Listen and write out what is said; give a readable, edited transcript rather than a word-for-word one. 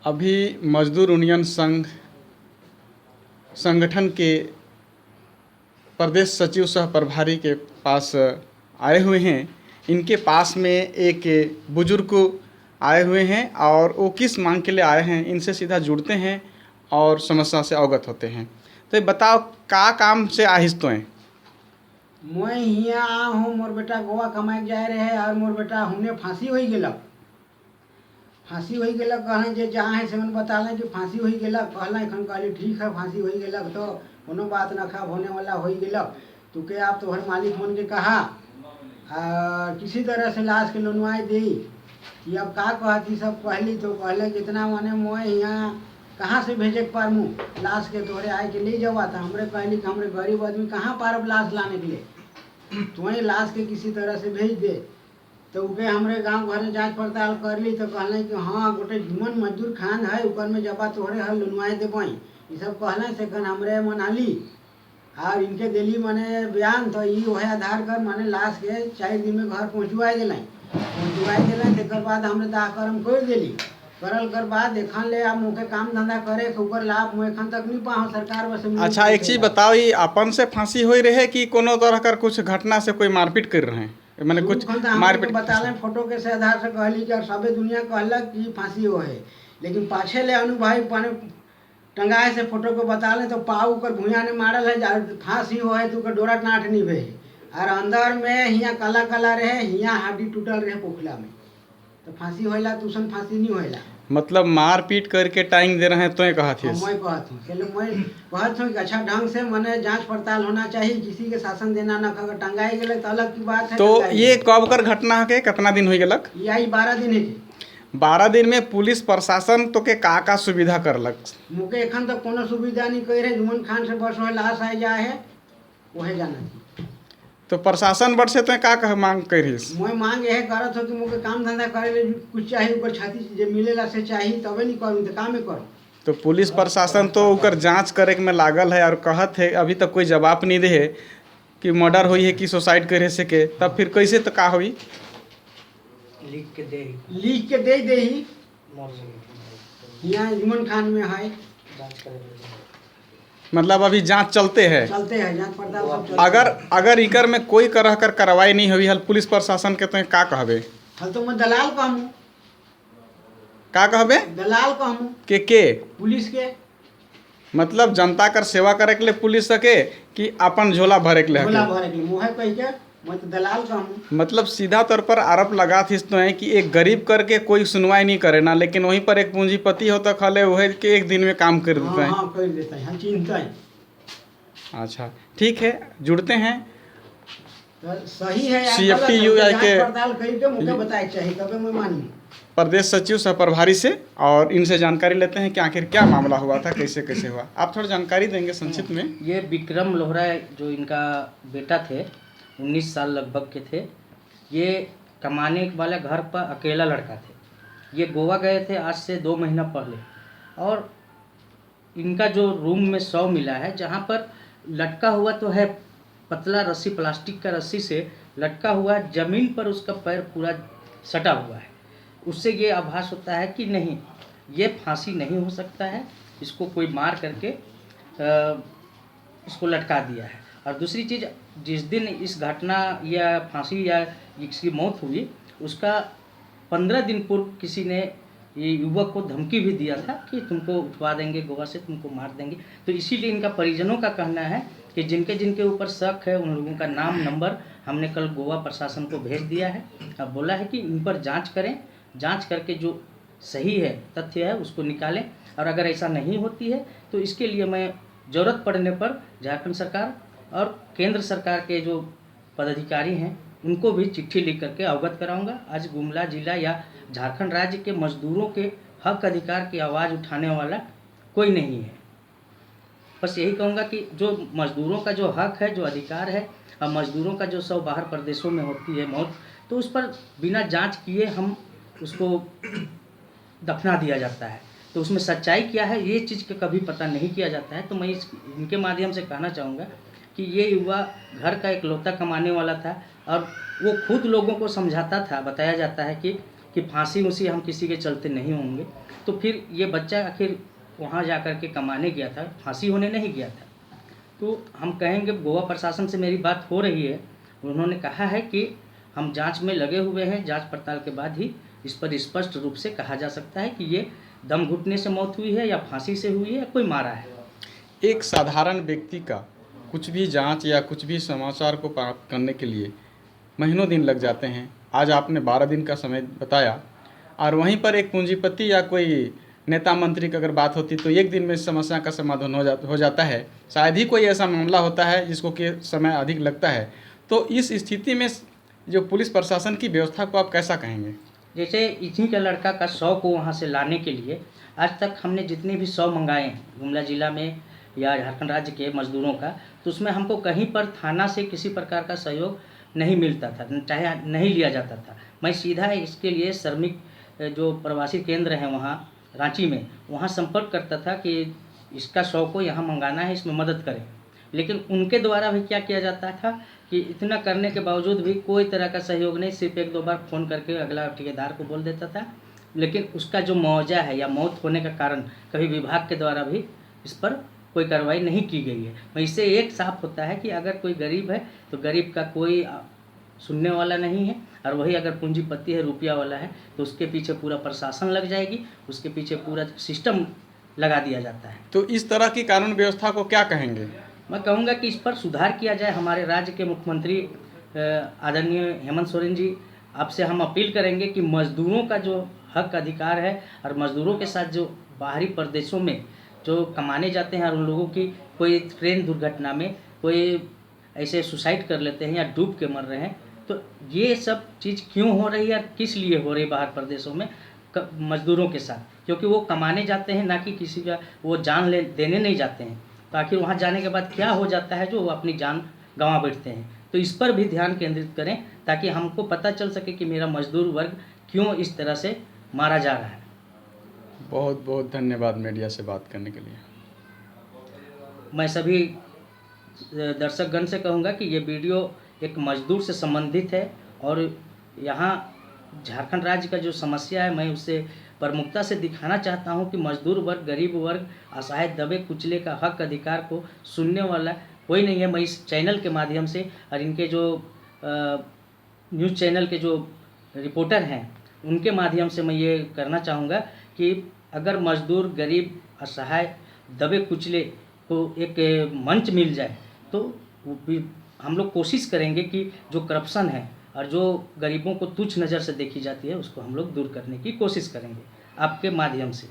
अभी मजदूर यूनियन संगठन के प्रदेश सचिव सह प्रभारी के पास आए हुए हैं। इनके पास में एक बुजुर्ग आए हुए हैं और वो किस मांग के लिए आए हैं इनसे सीधा जुड़ते हैं और समस्या से अवगत होते हैं। तो ये बताओ का काम से आहिस तो हैं? मैं हिया हूँ, मोर बेटा गोवा कमाए जाए रहे और मोर बेटा हमने फांसी हो गलक। फांसी हो गलक कहलें जे जहाँ है से मैंने बतालें कि फांसी हो गलक। कहलें एखन कहली ठीक है फांसी हो गलक तो कोनो बात न खा होने वाला हो गलक। तो के आप तोहर मालिक मन के कहा किसी तरह से लाश के लुनवाई दी कि अब का कहती सब कहली। तो कहले कि इतना माने मैं यहाँ कहाँ से भेजे के पारमू लाश के, तोहरे आए के ले जावा था। हमरे कहली कि हमरे गरीब आदमी कहाँ पारब लाश लाने के लिए, तुम्हें लाश के किसी तरह से भेज दे। तो उके हमरे गांव घर जांच पड़ताल कर ली तो कहलें कि हाँ गोटे जुमन मजदूर खान है ऊपर में जबा तोहरे हल लुनवाई देबई। ये सब कहलें से कन हमरे मनाली और इनके दिली मने बयान तो ये वह आधार कर माने लाश के 4 दिन में घर पहुँचवाई दिलें। तेकर बाद हमरे दाह कर्म कर दिली। करल कर बाद एखन ले आप मुके काम धंधा करे के ऊपर लाभ मैं एखन तक नहीं पाऊँ सरकार बस। अच्छा एक चीज़ बताओ, ये अपन से फांसी हो रहे कि कोनो तरह कर कुछ घटना से कोई मारपीट कर रहे हैं? मैंने कुछ मारपीट बतालें फोटो के से आधार से कहली कि सबे दुनिया कहलक कि फांसी हो है, लेकिन पाछे ले अनु भाई पाने टंगाए से फोटो को बतालें तो पाऊ कर भूया ने मारल है फांसी हो है तो डोरा टाँट नहीं भे और अंदर में हियाँ काला काला रहे, हियाँ हड्डी टूटल रहे पोखला में। तो फांसी होइला तुसन फांसी नहीं होइला। मतलब मारपीट करके टाइम दे रहे हैं तो ये कहा थी? मैं कहत हूँ कि अच्छा ढंग से मने जांच पड़ताल होना चाहिए, किसी के शासन देना न अगर टंगाई गए तो अलग की बात है। तो ये कब कर घटना है के कितना दिन हो गलक? यही 12 दिन है। 12 दिन में पुलिस प्रशासन तो के का सुविधा करलक? मुके एखन तक कोनो सुविधा नहीं कर रहे। जुमन खान से बस वह लाश आए जाए है वह जाना। तो प्रशासन बट से तो का मांग कर रही? मैं मांग यह करत हो कि मुके काम धंधा करे कुछ चाहिए ऊपर छाती जे मिलेला से चाहिए तबे नहीं करूँ तो काम करूँ। तो पुलिस प्रशासन तो उकर जांच करे में लागल है और कहत है अभी तक कोई जवाब नहीं दे है कि मर्डर हुई है कि सुसाइड करे से के, तब फिर कैसे तो का हुई? लिख के दे ही यहाँ जुमन खान में है। मतलब अभी जांच चलते हैं जांच पड़ताल सब चलते। अगर इकर में कोई करह कर कार्रवाई नहीं हुई हल पुलिस प्रशासन के तो का कहबे? हल तो मैं दलाल कहूँ। का कहबे? दलाल कहूँ के पुलिस के। मतलब जनता कर सेवा करे के लिए पुलिस सके कि अपन झोला भरे के लिए? झोला भरे के लिए मुँह कह के मैं तो दलाल कहूँ। मतलब सीधा तौर पर आरोप लगा थी तो है कि एक गरीब करके कोई सुनवाई नहीं करे ना, लेकिन वहीं पर एक पूंजीपति होता खले वह के एक दिन में काम कर देता है। हाँ कर देता है, चिंता है। अच्छा ठीक है, जुड़ते हैं। तो सही है CFTUI के पड़ताल करके मुझे बताए चाहिए तबे मैं मानी। प्रदेश सचिव सह प्रभारी से और इनसे जानकारी लेते हैं कि आखिर क्या मामला हुआ था, कैसे कैसे हुआ। आप थोड़ा जानकारी देंगे संक्षिप्त में? ये विक्रम लोहरा जो इनका बेटा थे, 19 साल लगभग के थे। ये कमाने वाला घर पर अकेला लड़का थे। ये गोवा गए थे आज से 2 महीना पहले और इनका जो रूम में शव मिला है जहाँ पर लटका हुआ तो है पतला रस्सी, प्लास्टिक का रस्सी से लटका हुआ है, ज़मीन पर उसका पैर पूरा सटा हुआ है। उससे ये आभास होता है कि नहीं ये फांसी नहीं हो सकता है, इसको कोई मार करके इसको लटका दिया है। और दूसरी चीज़, जिस दिन इस घटना या फांसी या इसकी मौत हुई उसका 15 दिन पूर्व किसी ने ये युवक को धमकी भी दिया था कि तुमको उठवा देंगे गोवा से, तुमको मार देंगे। तो इसीलिए इनका परिजनों का कहना है कि जिनके जिनके ऊपर शक है उन लोगों का नाम नंबर हमने कल गोवा प्रशासन को भेज दिया है। अब बोला है कि इन पर जाँच करें, जाँच करके जो सही है तथ्य है उसको निकालें और अगर ऐसा नहीं होती है तो इसके लिए मैं ज़रूरत पड़ने पर झारखंड सरकार और केंद्र सरकार के जो पदाधिकारी हैं उनको भी चिट्ठी लिख करके अवगत कराऊंगा। आज गुमला जिला या झारखंड राज्य के मजदूरों के हक अधिकार की आवाज़ उठाने वाला कोई नहीं है। बस यही कहूँगा कि जो मजदूरों का जो हक है, जो अधिकार है, और मजदूरों का जो सब बाहर प्रदेशों में होती है मौत, तो उस पर बिना जांच किए हम उसको दफना दिया जाता है। तो उसमें सच्चाई क्या है ये चीज़ का कभी पता नहीं किया जाता है। तो मैं इनके माध्यम से कहना चाहूँगा कि ये युवा घर का इकलौता कमाने वाला था और वो खुद लोगों को समझाता था। बताया जाता है कि कि फांसी उसी हम किसी के चलते नहीं होंगे, तो फिर ये बच्चा आखिर वहाँ जा कर के कमाने गया था, फांसी होने नहीं गया था। तो हम कहेंगे, गोवा प्रशासन से मेरी बात हो रही है, उन्होंने कहा है कि हम जांच में लगे हुए हैं, जांच पड़ताल के बाद ही इस पर स्पष्ट रूप से कहा जा सकता है कि ये दम घुटने से मौत हुई है या फांसी से हुई है या कोई मारा है। एक साधारण व्यक्ति का कुछ भी जांच या कुछ भी समाचार को प्राप्त करने के लिए महीनों दिन लग जाते हैं। आज आपने 12 दिन का समय बताया, और वहीं पर एक पूंजीपति या कोई नेता मंत्री की अगर बात होती तो एक दिन में इस समस्या का समाधान हो जाता है। शायद ही कोई ऐसा मामला होता है जिसको कि समय अधिक लगता है। तो इस स्थिति में जो पुलिस प्रशासन की व्यवस्था को आप कैसा कहेंगे? जैसे इन्हीं का लड़का का 100 को वहाँ से लाने के लिए आज तक हमने जितने भी 100 मंगाए हैं गुमला जिला में या झारखंड राज्य के मजदूरों का, तो उसमें हमको कहीं पर थाना से किसी प्रकार का सहयोग नहीं मिलता था, चाहे नहीं लिया जाता था। मैं सीधा इसके लिए श्रमिक जो प्रवासी केंद्र हैं वहाँ रांची में, वहाँ संपर्क करता था कि इसका 100 को यहाँ मंगाना है, इसमें मदद करें। लेकिन उनके द्वारा भी क्या किया जाता था कि इतना करने के बावजूद भी कोई तरह का सहयोग नहीं, सिर्फ 1-2 बार फ़ोन करके अगला ठेकेदार को बोल देता था। लेकिन उसका जो मुआवजा है या मौत होने का कारण कभी विभाग के द्वारा भी इस पर कोई कार्रवाई नहीं की गई है। मैं इससे एक साफ होता है कि अगर कोई गरीब है तो गरीब का कोई सुनने वाला नहीं है, और वही अगर पूंजीपति है, रुपया वाला है, तो उसके पीछे पूरा प्रशासन लग जाएगी, उसके पीछे पूरा सिस्टम लगा दिया जाता है। तो इस तरह की कानून व्यवस्था को क्या कहेंगे? मैं कहूँगा कि इस पर सुधार किया जाए। हमारे राज्य के मुख्यमंत्री आदरणीय हेमंत सोरेन जी, आपसे हम अपील करेंगे कि मजदूरों का जो हक अधिकार है और मजदूरों के साथ जो बाहरी प्रदेशों में जो कमाने जाते हैं और उन लोगों की कोई ट्रेन दुर्घटना में कोई ऐसे सुसाइड कर लेते हैं या डूब के मर रहे हैं, तो ये सब चीज़ क्यों हो रही है और किस लिए हो रही है बाहर प्रदेशों में मजदूरों के साथ? क्योंकि वो कमाने जाते हैं, ना कि किसी का वो जान देने नहीं जाते हैं। तो आखिर वहाँ जाने के बाद क्या हो जाता है जो वो अपनी जान गंवा बैठते हैं। तो इस पर भी ध्यान केंद्रित करें ताकि हमको पता चल सके कि मेरा मजदूर वर्ग क्यों इस तरह से मारा जा रहा है। बहुत बहुत धन्यवाद मीडिया से बात करने के लिए। मैं सभी दर्शकगण से कहूँगा कि ये वीडियो एक मजदूर से संबंधित है और यहाँ झारखंड राज्य का जो समस्या है, मैं उससे प्रमुखता से दिखाना चाहता हूँ कि मजदूर वर्ग, गरीब वर्ग, असहाय, दबे कुचले का हक अधिकार को सुनने वाला कोई नहीं है। मैं इस चैनल के माध्यम से और इनके जो न्यूज़ चैनल के जो रिपोर्टर हैं उनके माध्यम से मैं ये करना चाहूँगा कि अगर मजदूर, गरीब, असहाय, दबे कुचले को एक मंच मिल जाए तो हम लोग कोशिश करेंगे कि जो करप्शन है और जो गरीबों को तुच्छ नज़र से देखी जाती है उसको हम लोग दूर करने की कोशिश करेंगे आपके माध्यम से।